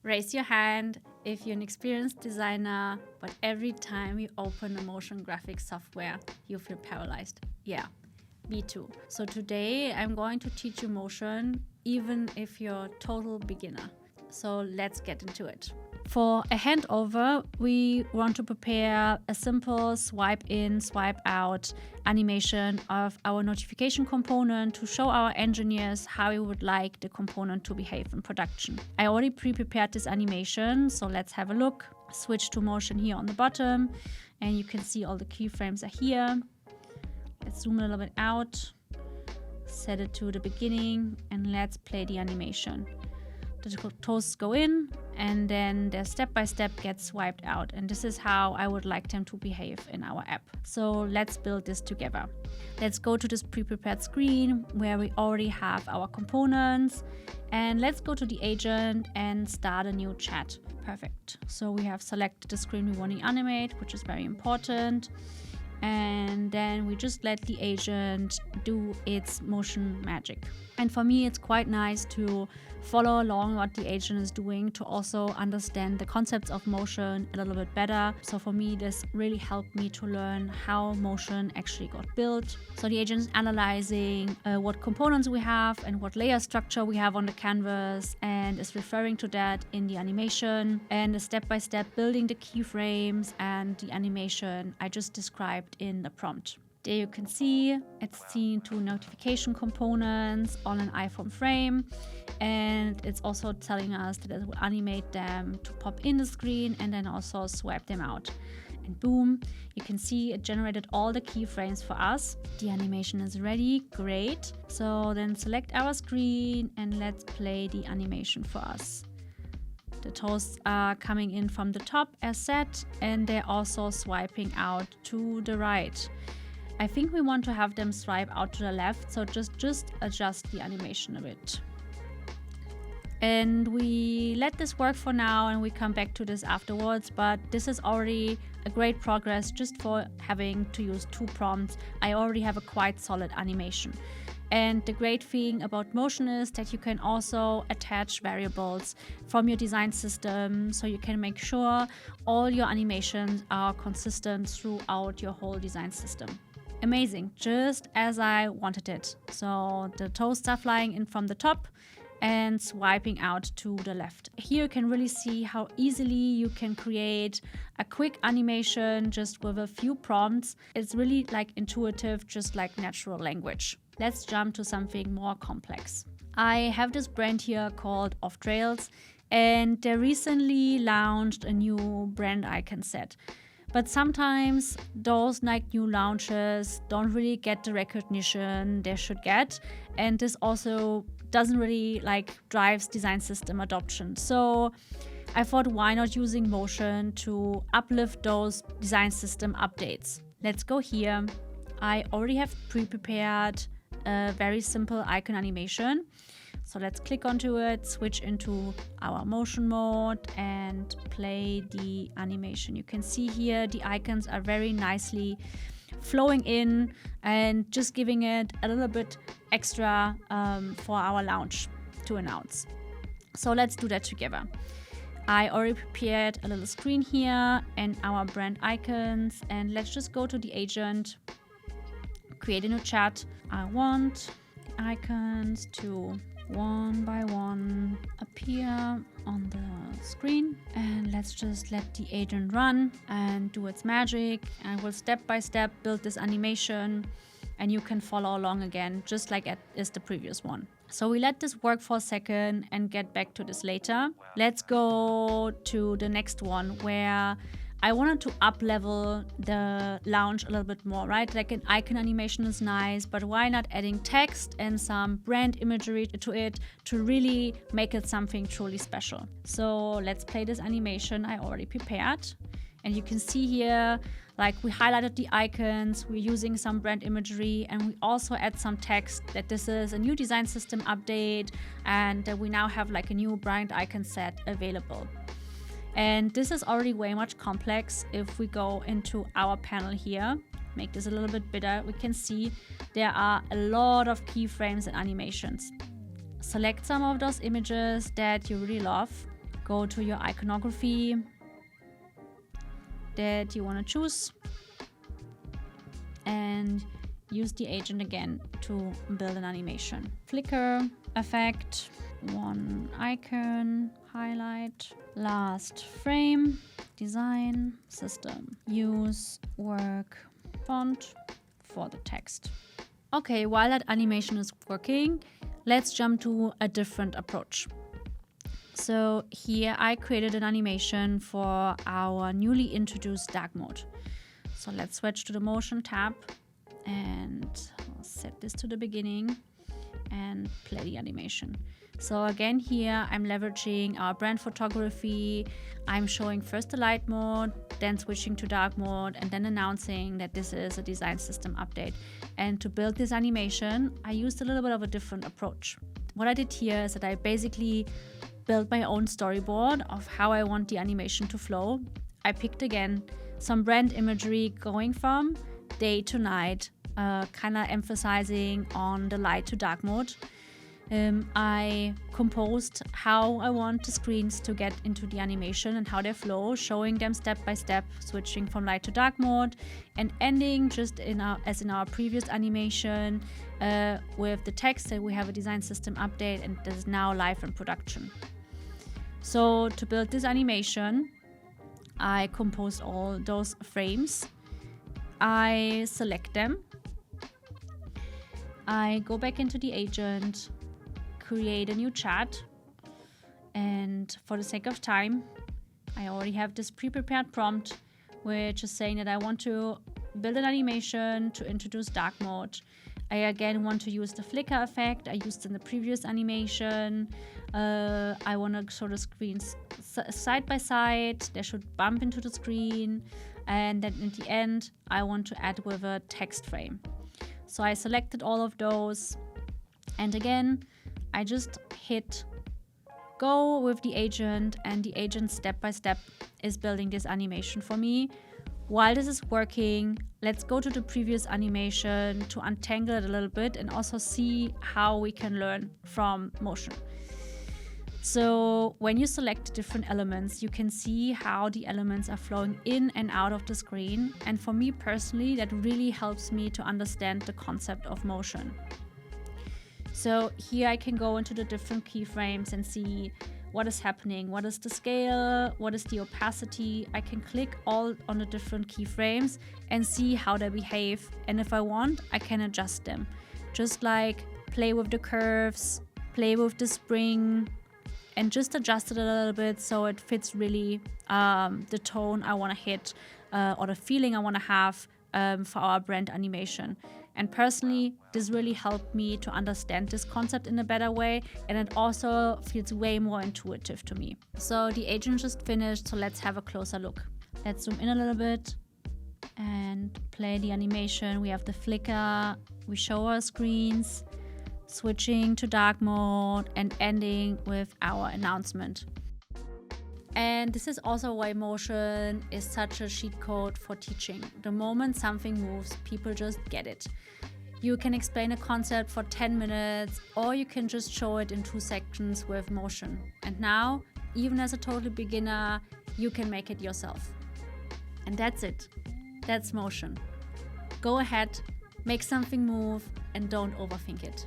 Raise your hand if you're an experienced designer, but every time you open a motion graphics software, you feel paralyzed. Yeah, me too. So today I'm going to teach you motion, even if you're a total beginner. So let's get into it. For a handover, we want to prepare a simple swipe in, swipe out animation of our notification component to show our engineers how we would like the component to behave in production. I already pre-prepared this animation, so let's have a look. Switch to motion here on the bottom, and you can see all the keyframes are here. Let's zoom a little bit out, set it to the beginning, and let's play the animation. The toes go in, and then the step-by-step gets swiped out. And this is how I would like them to behave in our app. So let's build this together. Let's go to this pre-prepared screen where we already have our components. And let's go to the agent and start a new chat. Perfect. So we have selected the screen we want to animate, which is very important. And then we just let the agent do its motion magic. And for me, it's quite nice to follow along what the agent is doing to also understand the concepts of motion a little bit better. So for me, this really helped me to learn how motion actually got built. So the agent is analyzing what components we have and what layer structure we have on the canvas, and is referring to that in the animation, and the step-by-step building the keyframes and the animation I just described in the prompt. There you can see it's seen two notification components on an iPhone frame, and it's also telling us that it will animate them to pop in the screen and then also swipe them out. And boom, you can see it generated all the keyframes for us. The animation is ready, great. So then select our screen and let's play the animation for us. The toes are coming in from the top as set, and they're also swiping out to the right. I think we want to have them swipe out to the left, so just adjust the animation a bit. And we let this work for now, and we come back to this afterwards, but this is already a great progress just for having to use two prompts. I already have a quite solid animation. And the great thing about motion is that you can also attach variables from your design system, so you can make sure all your animations are consistent throughout your whole design system. Amazing, just as I wanted it. So the toes are flying in from the top and swiping out to the left. Here you can really see how easily you can create a quick animation just with a few prompts. It's really like intuitive, just like natural language. Let's jump to something more complex. I have this brand here called Off Trails, and they recently launched a new brand icon set. But sometimes those new launches don't really get the recognition they should get, and this also doesn't really drives design system adoption. So I thought, why not using motion to uplift those design system updates? Let's go here. I already have pre-prepared a very simple icon animation. So let's click onto it, switch into our motion mode and play the animation. You can see here the icons are very nicely flowing in and just giving it a little bit extra for our launch to announce. So let's do that together. I already prepared a little screen here and our brand icons, and let's just go to the agent, create a new chat. I want the icons to one by one appear on the screen, and let's just let the agent run and do its magic, and we'll step by step build this animation, and you can follow along again just like as the previous one. So we let this work for a second and get back to this later. Let's go to the next one where I wanted to up-level the launch a little bit more, right? Like an icon animation is nice, but why not adding text and some brand imagery to it to really make it something truly special? So let's play this animation I already prepared. And you can see here, we highlighted the icons, we're using some brand imagery, and we also add some text that this is a new design system update and that we now have a new brand icon set available. And this is already way much complex. If we go into our panel here, make this a little bit bigger, we can see there are a lot of keyframes and animations. Select some of those images that you really love, go to your iconography that you want to choose and use the agent again to build an animation. Flicker, effect, one icon, highlight, last frame, design, system, use, work, font for the text. Okay, while that animation is working, let's jump to a different approach. So here I created an animation for our newly introduced dark mode. So let's switch to the motion tab and I'll set this to the beginning and play the animation. So again here I'm leveraging our brand photography. I'm showing first the light mode, then switching to dark mode, and then announcing that this is a design system update. And to build this animation, I used a little bit of a different approach. What I did here is that I basically built my own storyboard of how I want the animation to flow. I picked again some brand imagery going from day to night, kind of emphasizing on the light to dark mode. I composed how I want the screens to get into the animation and how they flow, showing them step by step, switching from light to dark mode, and ending just as in our previous animation with the text that we have a design system update and that is now live in production. So to build this animation, I composed all those frames. I select them. I go back into the agent, create a new chat, and for the sake of time, I already have this pre-prepared prompt which is saying that I want to build an animation to introduce dark mode. I again want to use the flicker effect I used in the previous animation. I want to show the screens side by side. They should bump into the screen, and then at the end I want to add with a text frame. So I selected all of those, and again I just hit go with the agent, and the agent step by step is building this animation for me. While this is working, let's go to the previous animation to untangle it a little bit and also see how we can learn from motion. So when you select different elements, you can see how the elements are flowing in and out of the screen. And for me personally, that really helps me to understand the concept of motion. So here I can go into the different keyframes and see what is happening, what is the scale, what is the opacity. I can click all on the different keyframes and see how they behave. And if I want, I can adjust them. Just like play with the curves, play with the spring, and just adjust it a little bit so it fits really the tone I want to hit or the feeling I want to have for our brand animation. And personally, this really helped me to understand this concept in a better way, and it also feels way more intuitive to me. So the agent just finished, so let's have a closer look. Let's zoom in a little bit and play the animation. We have the flicker, we show our screens, switching to dark mode and ending with our announcement. And this is also why motion is such a cheat code for teaching. The moment something moves, people just get it. You can explain a concept for 10 minutes, or you can just show it in 2 sections with motion. And now, even as a total beginner, you can make it yourself. And that's it. That's motion. Go ahead, make something move, and don't overthink it.